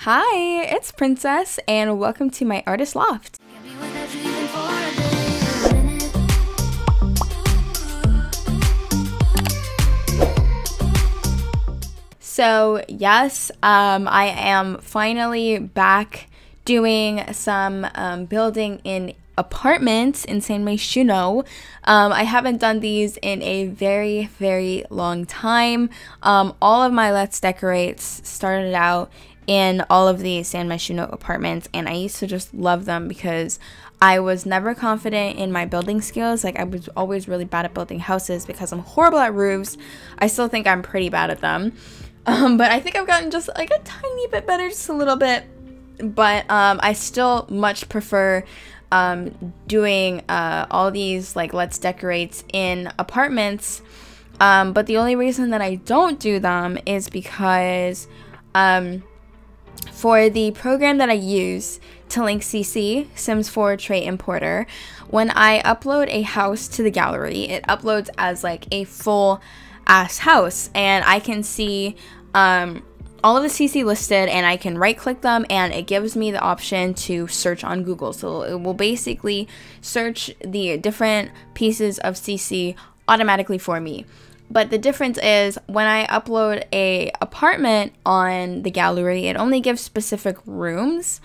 Hi, it's Princess, and welcome to my artist loft. So yes, I am finally back doing some building in apartments in San Myshuno. I haven't done these in a very long time. All of my Let's Decorates started out in all of the San Myshuno apartments, and I used to just love them because I was never confident in my building skills. Like, I was always really bad at building houses because I'm horrible at roofs. I still think I'm pretty bad at them. But I think I've gotten just like a tiny bit better, just a little bit. But I still much prefer doing all these like Let's Decorates in apartments. But the only reason that I don't do them is because for the program that I use to link CC, Sims 4 Tray Importer, when I upload a house to the gallery, it uploads as like a full ass house, and I can see all of the CC listed, and I can right click them, and it gives me the option to search on Google. So it will basically search the different pieces of CC automatically for me. But the difference is when I upload a apartment on the gallery, it only gives specific rooms,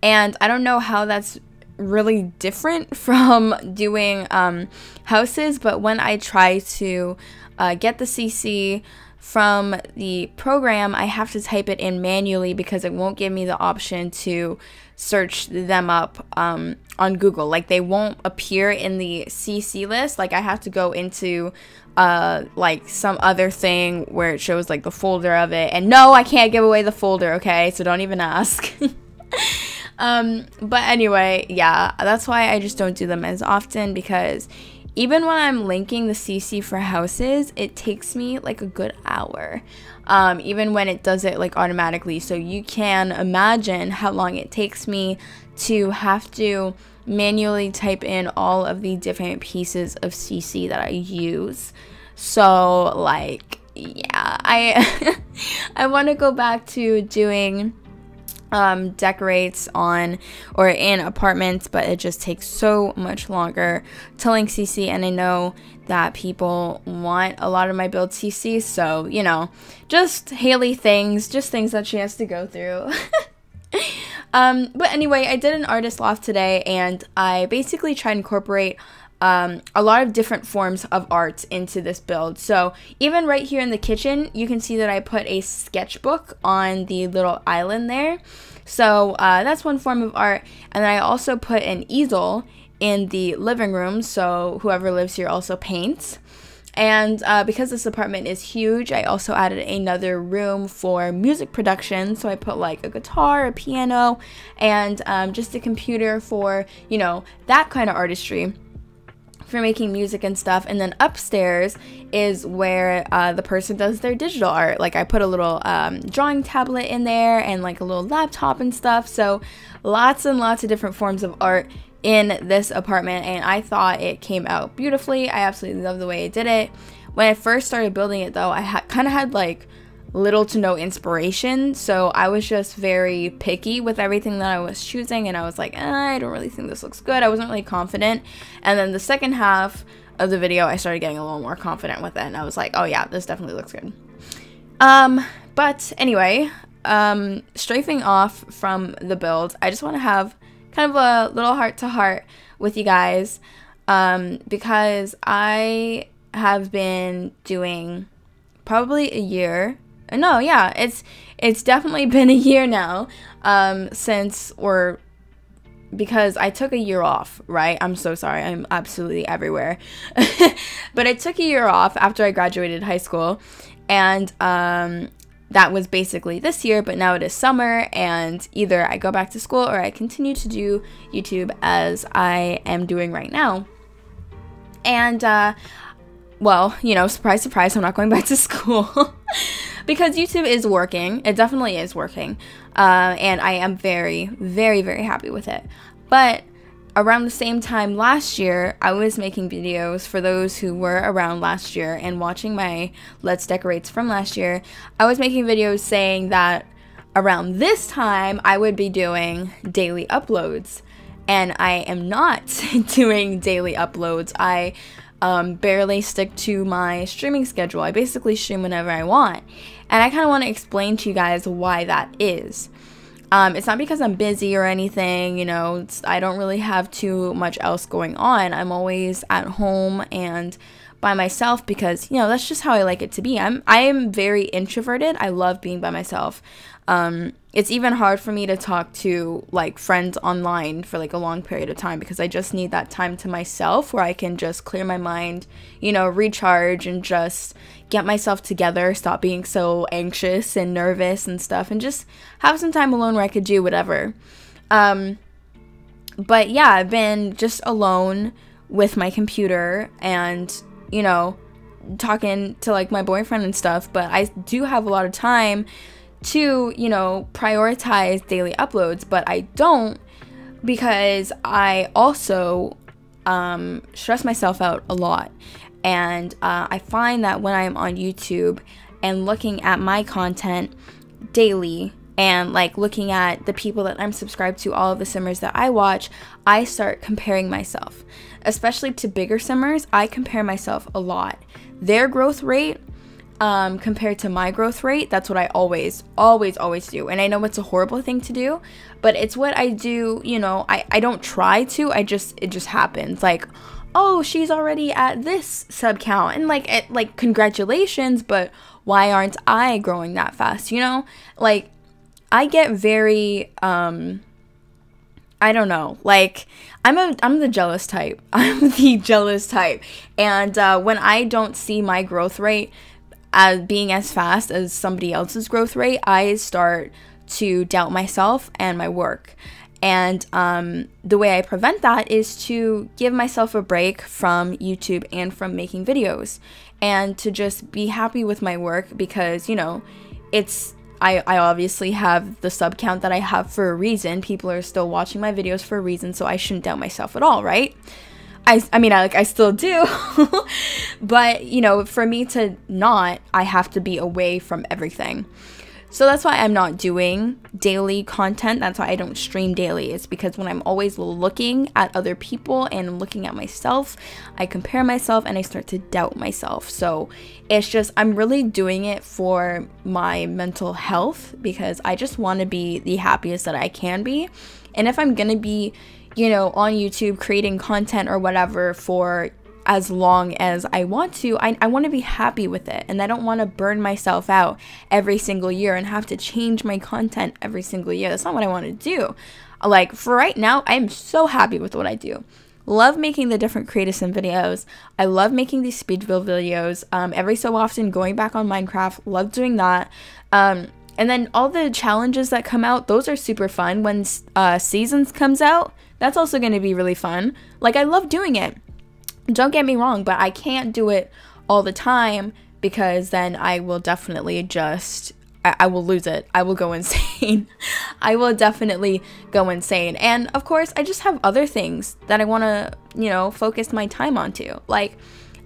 and I don't know how that's really different from doing houses. But when I try to get the CC from the program, I have to type it in manually because it won't give me the option to search them up on Google. Like, they won't appear in the CC list. Like, I have to go into like some other thing where it shows like the folder of it, and no, I can't give away the folder, okay, so don't even ask. But anyway, yeah, that's why I just don't do them as often, because even when I'm linking the CC for houses, it takes me like a good hour, even when it does it like automatically. So you can imagine how long it takes me to have to manually type in all of the different pieces of CC that I use. So like, yeah, I want to go back to doing decorates on or in apartments, but it just takes so much longer to link CC, and I know that people want a lot of my build CC, so you know, just Haley things, just things that she has to go through. But anyway, I did an artist loft today, and I basically tried to incorporate a lot of different forms of art into this build. So even right here in the kitchen, you can see that I put a sketchbook on the little island there. So that's one form of art. And then I also put an easel in the living room, so whoever lives here also paints. And because this apartment is huge, I also added another room for music production. So I put like a guitar, a piano, and just a computer for, you know, that kind of artistry, for making music and stuff. And then upstairs is where the person does their digital art. Like, I put a little drawing tablet in there and like a little laptop and stuff. So lots and lots of different forms of art in this apartment, and I thought it came out beautifully. I absolutely love the way it did it. When I first started building it though, I kind of had like little to no inspiration, so I was just very picky with everything that I was choosing, and I was like, I don't really think this looks good. I wasn't really confident. And then the second half of the video, I started getting a little more confident with it, and I was like, oh yeah, this definitely looks good. But anyway, strafing off from the build, I just want to have kind of a little heart-to-heart with you guys, because I have been doing probably a year. No, yeah, it's definitely been a year now, because I took a year off, right? I'm so sorry, I'm absolutely everywhere. But I took a year off after I graduated high school, and that was basically this year, but now it is summer, and either I go back to school or I continue to do YouTube as I am doing right now. And well, you know, surprise, surprise, I'm not going back to school. Because YouTube is working. It definitely is working. And I am very happy with it. But around the same time last year, I was making videos for those who were around last year and watching my Let's Decorates from last year. I was making videos saying that around this time, I would be doing daily uploads. And I am not doing daily uploads. I barely stick to my streaming schedule. I basically stream whenever I want. And I kind of want to explain to you guys why that is. It's not because I'm busy or anything, you know, I don't really have too much else going on. I'm always at home and by myself because, you know, that's just how I like it to be. I am very introverted. I love being by myself. It's even hard for me to talk to like friends online for like a long period of time because I just need that time to myself where I can just clear my mind, you know, recharge and just get myself together, stop being so anxious and nervous and stuff, and just have some time alone where I could do whatever. But yeah, I've been just alone with my computer and, you know, talking to like my boyfriend and stuff, but I do have a lot of time to, you know, prioritize daily uploads, but I don't because I also stress myself out a lot. And I find that when I'm on YouTube and looking at my content daily and like looking at the people that I'm subscribed to, all of the simmers that I watch, I start comparing myself, especially to bigger simmers. I compare myself a lot. Their growth rate compared to my growth rate, that's what I always do. And I know it's a horrible thing to do, but it's what I do, you know. I don't try to, it just happens. Like, oh, she's already at this sub count, and like congratulations, but why aren't I growing that fast, you know? Like, I get very I don't know, like I'm the jealous type. I'm the jealous type. And when I don't see my growth rate as being as fast as somebody else's growth rate, I start to doubt myself and my work. And the way I prevent that is to give myself a break from YouTube and from making videos, and to just be happy with my work because, you know, I obviously have the sub count that I have for a reason. People are still watching my videos for a reason, so I shouldn't doubt myself at all, right? I mean, I still do, but, you know, for me to not, I have to be away from everything. So that's why I'm not doing daily content. That's why I don't stream daily. It's because when I'm always looking at other people and looking at myself, I compare myself and I start to doubt myself. So it's just, I'm really doing it for my mental health because I just want to be the happiest that I can be. And if I'm going to be, you know, on YouTube creating content or whatever for as long as I want to, I want to be happy with it, and I don't want to burn myself out every single year and have to change my content every single year. That's not what I want to do. Like, for right now, I'm so happy with what I do. Love making the different creative sim videos. I love making these speed build videos. Every so often going back on Minecraft, love doing that. And then all the challenges that come out, those are super fun. When Seasons comes out, that's also going to be really fun. Like, I love doing it. Don't get me wrong, but I can't do it all the time because then I will definitely just, I will lose it. I will go insane. I will definitely go insane. And of course, I just have other things that I want to, you know, focus my time onto. Like,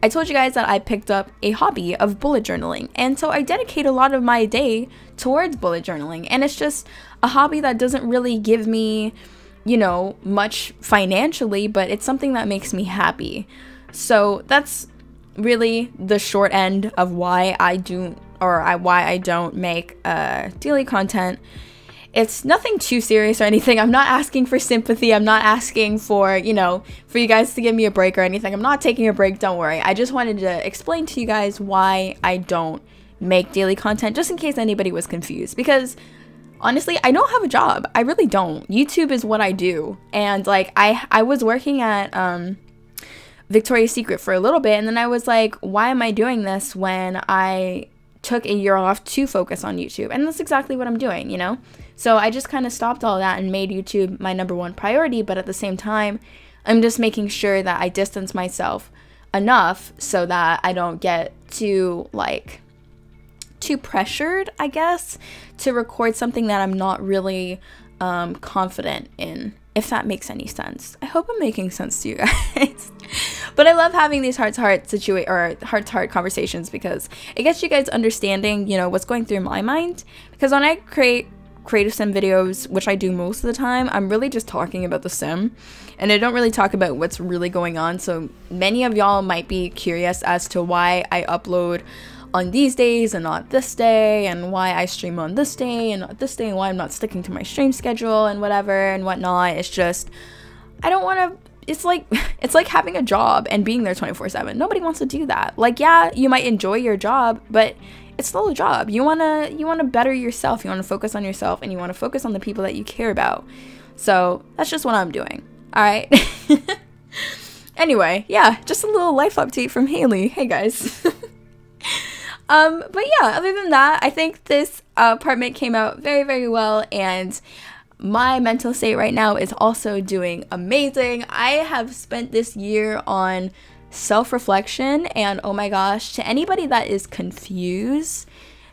I told you guys that I picked up a hobby of bullet journaling. And so I dedicate a lot of my day towards bullet journaling. And it's just a hobby that doesn't really give me, you know, much financially, but it's something that makes me happy. So that's really the short end of why I don't make daily content. It's nothing too serious or anything. I'm not asking for sympathy. I'm not asking for, you know, for you guys to give me a break or anything. I'm not taking a break, don't worry. I just wanted to explain to you guys why I don't make daily content, just in case anybody was confused, because honestly, I don't have a job. I really don't. YouTube is what I do. And like, I was working at Victoria's Secret for a little bit, and then I was like, why am I doing this when I took a year off to focus on YouTube? And that's exactly what I'm doing, you know? So I just kind of stopped all that and made YouTube my #1 priority, but at the same time, I'm just making sure that I distance myself enough so that I don't get too pressured, I guess, to record something that I'm not really confident in, if that makes any sense. I hope I'm making sense to you guys. But I love having these heart-to-heart conversations because it gets you guys understanding, you know, what's going through my mind. Because when I create creative sim videos, which I do most of the time, I'm really just talking about the sim, and I don't really talk about what's really going on. So many of y'all might be curious as to why I upload on these days and not this day, and why I stream on this day and not this day, and why I'm not sticking to my stream schedule and whatever and whatnot. It's just, I don't want to, it's like having a job and being there 24/7. Nobody wants to do that. Like, yeah, you might enjoy your job, but it's still a job. You want to better yourself. You want to focus on yourself, and you want to focus on the people that you care about. So that's just what I'm doing. All right. Anyway, yeah, just a little life update from Haley. Hey guys. But yeah, other than that, I think this apartment came out very, very well, and my mental state right now is also doing amazing. I have spent this year on self-reflection, and oh my gosh, to anybody that is confused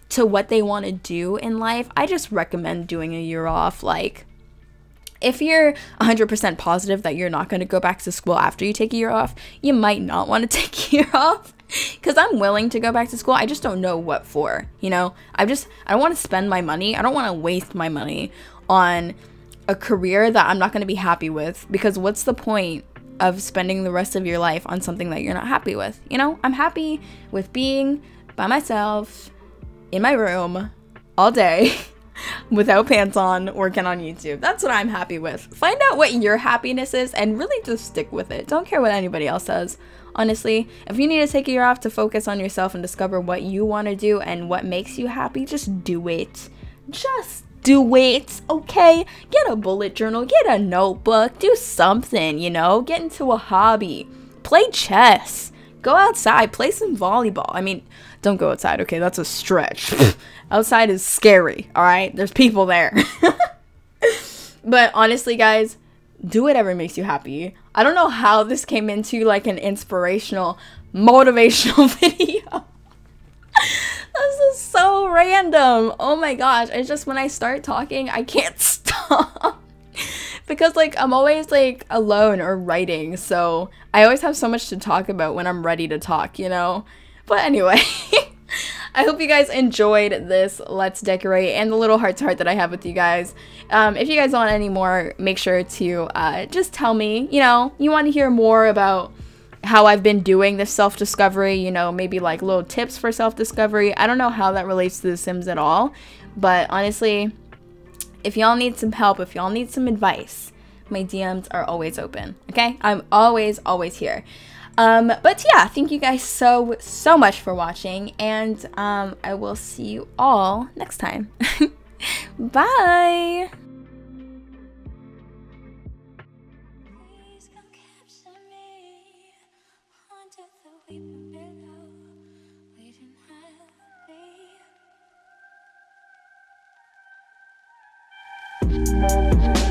to what they want to do in life, I just recommend doing a year off. Like, if you're 100% positive that you're not going to go back to school after you take a year off, you might not want to take a year off. Because I'm willing to go back to school, I just don't know what for, you know? I don't want to spend my money, I don't want to waste my money on a career that I'm not going to be happy with, because what's the point of spending the rest of your life on something that you're not happy with? You know, I'm happy with being by myself in my room all day without pants on, working on YouTube. That's what I'm happy with. Find out what your happiness is and really just stick with it. Don't care what anybody else says. Honestly, if you need to take a year off to focus on yourself and discover what you want to do and what makes you happy, just do it. Just do it, okay? Get a bullet journal, get a notebook, do something, you know? Get into a hobby. Play chess. Go outside, play some volleyball. I mean, don't go outside, okay? That's a stretch. Outside is scary, all right? There's people there. But honestly, guys, do whatever makes you happy. I don't know how this came into like an inspirational, motivational video. This is so random. Oh my gosh. It's just when I start talking, I can't stop. Because like I'm always like alone or writing, so I always have so much to talk about when I'm ready to talk, you know? But anyway, I hope you guys enjoyed this Let's Decorate and the little heart-to-heart that I have with you guys. If you guys want any more, make sure to just tell me, you know, you want to hear more about how I've been doing this self-discovery, you know, maybe like little tips for self-discovery. I don't know how that relates to The Sims at all, but honestly, if y'all need some help, if y'all need some advice, my DMs are always open, okay? I'm always here. But yeah, thank you guys so much for watching, and I will see you all next time. Bye! Please come capture me under the weeping billow, waiting happily.